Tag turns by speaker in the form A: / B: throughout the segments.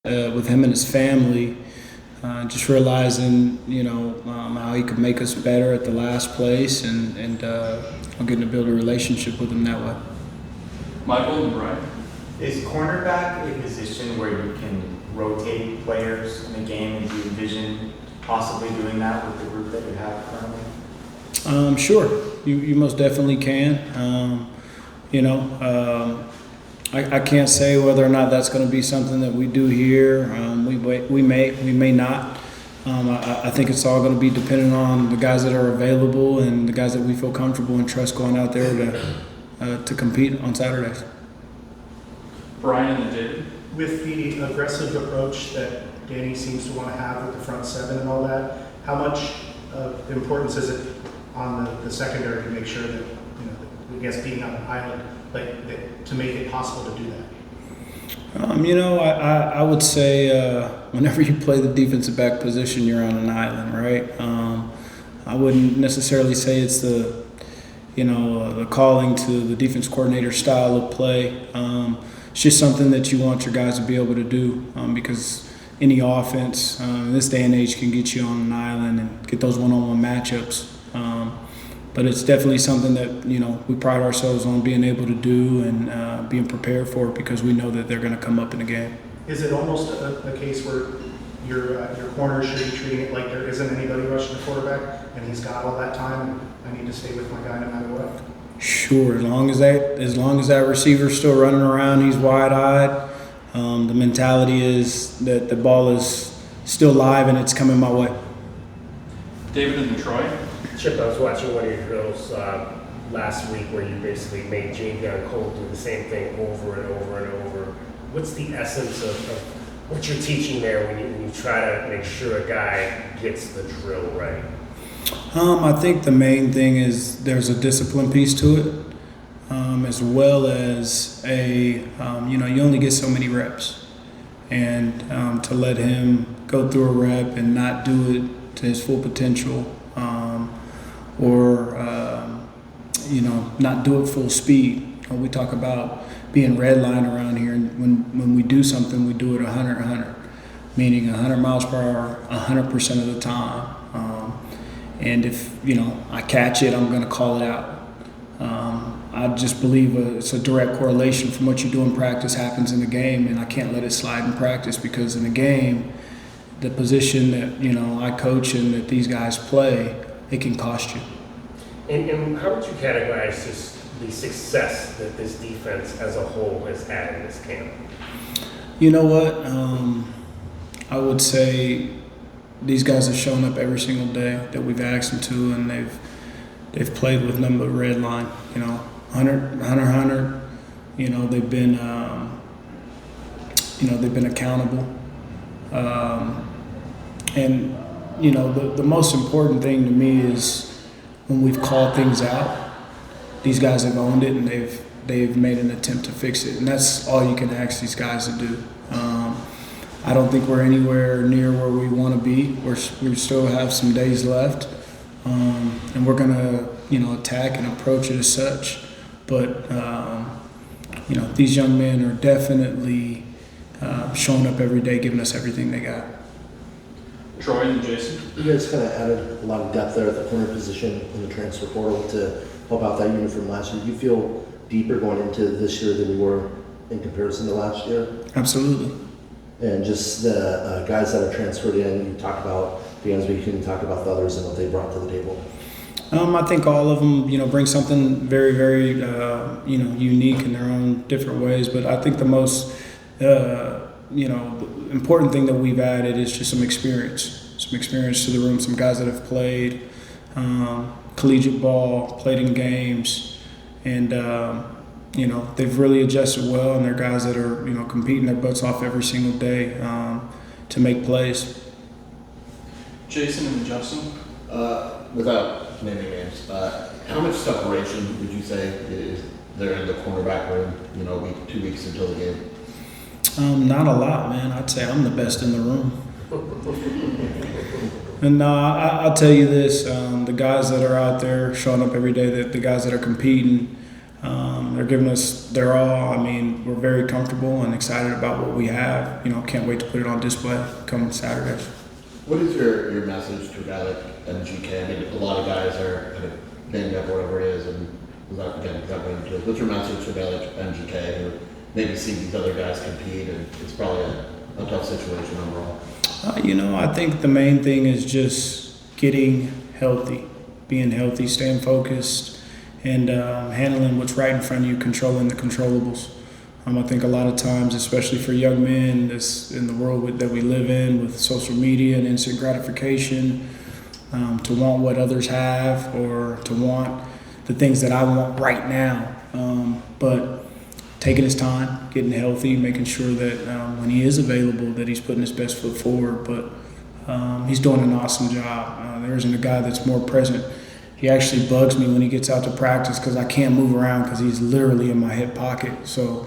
A: with him and his family, just realizing, how he could make us better at the last place, and I'm getting to build a relationship with him that way.
B: Michael and Brian.
C: Is cornerback a position where you can rotate players in a game, and do you envision possibly doing that with the group that you have currently?
A: Sure, you most definitely can. I can't say whether or not that's going to be something that we do here. We may not. I think it's all going to be dependent on the guys that are available and the guys that we feel comfortable and trust going out there to compete on Saturdays.
B: Brian and David.
D: With the aggressive approach that Danny seems to want to have with the front seven and all that, how much importance is it on the secondary to make sure that, I guess being on an island, to make it possible to do that?
A: I would say whenever you play the defensive back position, you're on an island, right? I wouldn't necessarily say it's the calling to the defense coordinator style of play. It's just something that you want your guys to be able to do, because any offense in this day and age can get you on an island and get those one-on-one matchups. But it's definitely something that we pride ourselves on being able to do and being prepared for it, because we know that they're going to come up in the game.
D: Is it almost a case where your corner should be treating it like there isn't anybody rushing the quarterback and he's got all that time and I need to stay with my guy no matter what?
A: Sure, as long as that receiver's still running around, he's wide-eyed. The mentality is that the ball is still live and it's coming my way.
B: David and Troy.
E: Chip, I was watching one of your drills last week where you basically made Javion Cole do the same thing over and over and over. What's the essence of what you're teaching there when you try to make sure a guy gets the drill right?
A: I think the main thing is there's a discipline piece to it, as well as you only get so many reps, and to let him go through a rep and not do it to his full potential, or not do it full speed. We talk about being red line around here, and when we do something, we do it 100, meaning 100 miles per hour 100% of the time. And if I catch it, I'm going to call it out. I just believe it's a direct correlation from what you do in practice happens in the game, and I can't let it slide in practice, because in the game, the position that I coach and that these guys play, it can cost you.
E: And how would you categorize just the success that this defense as a whole has had in this camp?
A: You know what? I would say these guys have shown up every single day that we've asked them to, and they've played with nothing but red line. 100. They've been they've been accountable. And the most important thing to me is when we've called things out, these guys have owned it and they've made an attempt to fix it, and that's all you can ask these guys to do. I don't think we're anywhere near where we want to be. We still have some days left, and we're gonna attack and approach it as such. But these young men are definitely showing up every day, giving us everything they got.
B: Troy and Jason.
F: You guys kind of added a lot of depth there at the corner position in the transfer portal to help out that unit from last year. Do you feel deeper going into this year than you were in comparison to last year?
A: Absolutely.
F: And just the guys that are transferred in, you talked about Dansby, can you talk about the others and what they brought to the table?
A: I think all of them, bring something very, very, unique in their own different ways. But I think the most, important thing that we've added is just some experience to the room. Some guys that have played collegiate ball, played in games, and they've really adjusted well. And they're guys that are competing their butts off every single day to make plays.
B: Jason and Justin.
G: Without naming names, how much separation would you say is there in the cornerback room, 2 weeks until the game?
A: Not a lot, man. I'd say I'm the best in the room. And I'll tell you this, the guys that are out there showing up every day, the guys that are competing, they're giving us their all. I mean, we're very comfortable and excited about what we have. Can't wait to put it on display come Saturday.
G: What is your message to a guy like MGK? I mean, a lot of guys are kind of banged up, whatever it is, and without going into it. What's your message to a guy like MGK who maybe sees these other guys compete, and it's probably a tough situation overall?
A: I think the main thing is just getting healthy, being healthy, staying focused, and handling what's right in front of you, controlling the controllables. I think a lot of times, especially for young men in the world that we live in with social media and instant gratification, to want what others have or to want the things that I want right now. But taking his time, getting healthy, making sure that when he is available that he's putting his best foot forward. But he's doing an awesome job. There isn't a guy that's more present. He actually bugs me when he gets out to practice because I can't move around because he's literally in my hip pocket. So,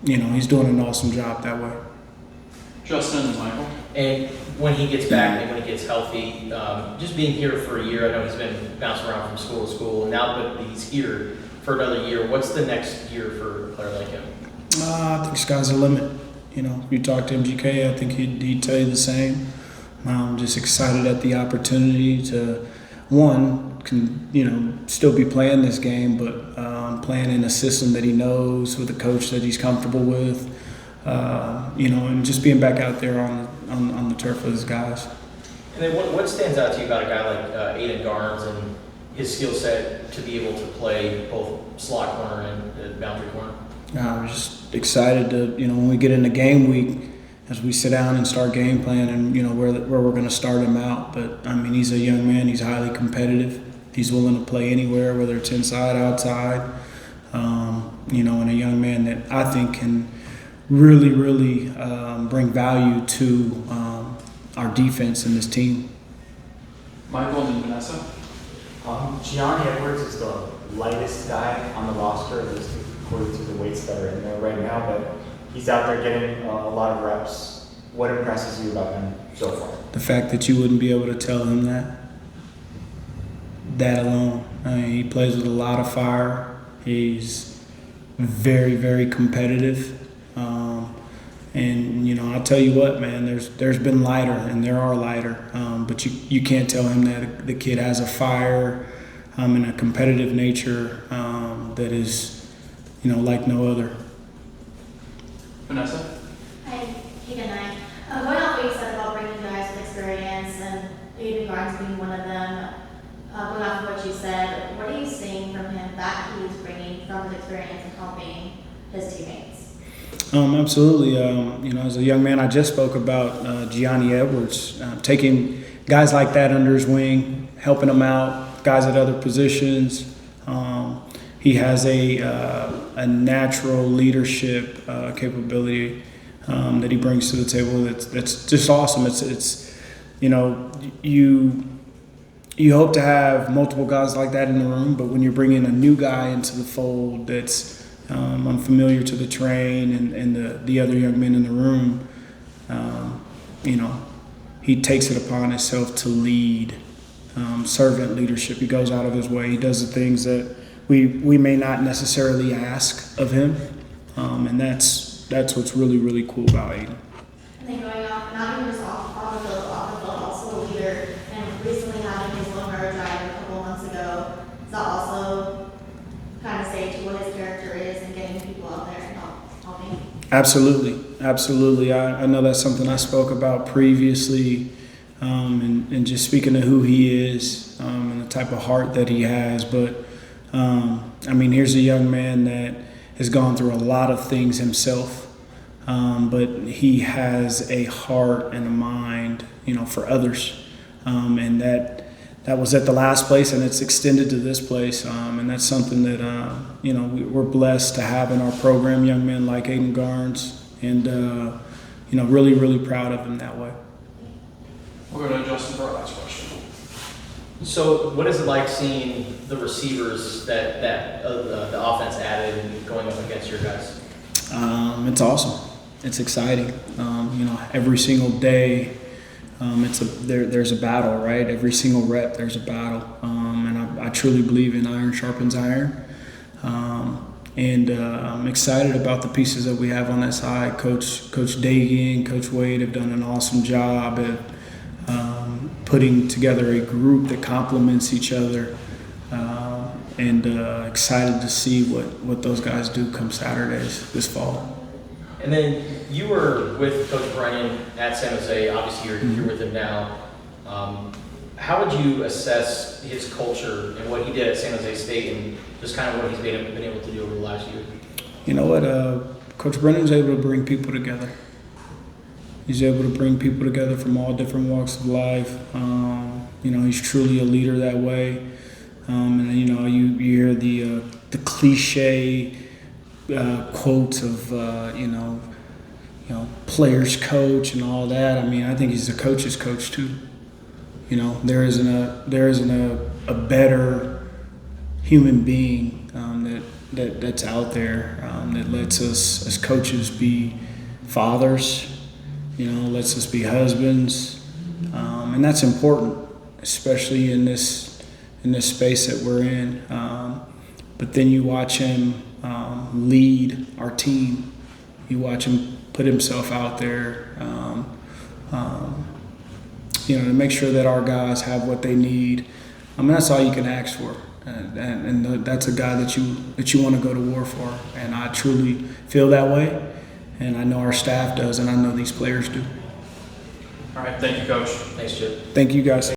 A: he's doing an awesome job that way.
B: Justin and Michael.
H: And when he gets back and when he gets healthy, just being here for a year, I know he's been bouncing around from school to school, and now that he's here for another year, what's the next year for a player like him?
A: I think sky's the limit. You talk to MGK, I think he'd tell you the same. I'm just excited at the opportunity to, still be playing this game, but playing in a system that he knows with a coach that he's comfortable with, and just being back out there on the turf with his guys.
H: And then what stands out to you about a guy like Aiden Garnes and his skill set to be able to play both slot corner and boundary corner?
A: I'm just excited to, when we get into game week, as we sit down and start game plan and, where we're going to start him out. But, he's a young man. He's highly competitive. He's willing to play anywhere, whether it's inside, outside, and a young man that I think can really, really bring value to our defense and this team.
B: Michael and Vanessa.
C: Gianni Edwards is the lightest guy on the roster, at least according to the weights that are in there right now, but he's out there getting a lot of reps. What impresses you about him so far?
A: The fact that you wouldn't be able to tell him that alone. He plays with a lot of fire. He's very, very competitive. And I'll tell you what, man, there's been lighter, and there are lighter, but you can't tell him that the kid has a fire and a competitive nature that is, like no other.
B: Vanessa.
I: Hi, good night. Going off what you said about bringing guys with experience and Aiden Garnes being one of them, going off of what you said, what are you seeing from him that he's bringing from his experience and helping his teammates?
A: Absolutely. As a young man, I just spoke about Gianni Edwards, taking guys like that under his wing, helping them out, guys at other positions. He has a natural leadership capability that he brings to the table. That's just awesome. It's you hope to have multiple guys like that in the room, but when you're bringing a new guy into the fold that's unfamiliar to the train and the other young men in the room, he takes it upon himself to lead, servant leadership. He goes out of his way. He does the things that we may not necessarily ask of him, and that's what's really, really cool about Aiden.
I: And then going off, not even just off the field, also a leader, and recently having his low drive a couple months ago, does that also kind of say to what his character is and getting people out there and helping?
A: Absolutely. I know that's something I spoke about previously, and just speaking to who he is and the type of heart that he has. But here's a young man that has gone through a lot of things himself, but he has a heart and a mind, for others, and that was at the last place, and it's extended to this place, and that's something that we're blessed to have in our program. Young men like Aiden Garnes, and really, really proud of him that way.
B: We'll go to Justin for our last question.
H: So what is it like seeing the receivers that the offense added and going up against your guys?
A: It's awesome. It's exciting. Every single day, there's a battle, right? Every single rep, there's a battle, and I truly believe in iron sharpens iron. And I'm excited about the pieces that we have on that side. Coach Dagey and Coach Wade have done an awesome job at putting together a group that complements each other. And excited to see what those guys do come Saturdays this fall.
H: And then you were with Coach Brennan at San Jose. Obviously, you're with him now. How would you assess his culture and what he did at San Jose State and just kind of what he's been able to do over the last year?
A: You know what? Coach Brennan's able to bring people together. He's able to bring people together from all different walks of life. You know, he's truly a leader that way. And you know, you hear the cliche quotes of you know, players coach and all that. I mean, I think he's a coach's coach too. You know, there isn't a better human being that's out there that lets us as coaches be fathers. You know, lets us be husbands, and that's important, especially in this space that we're in. But then you watch him lead our team. You watch him put himself out there, you know, to make sure that our guys have what they need. I mean, that's all you can ask for, and that's a guy that you want to go to war for. And I truly feel that way, and I know our staff does, and I know these players do.
B: All right, thank you, Coach.
H: Thanks, Chip.
A: Thank you, guys.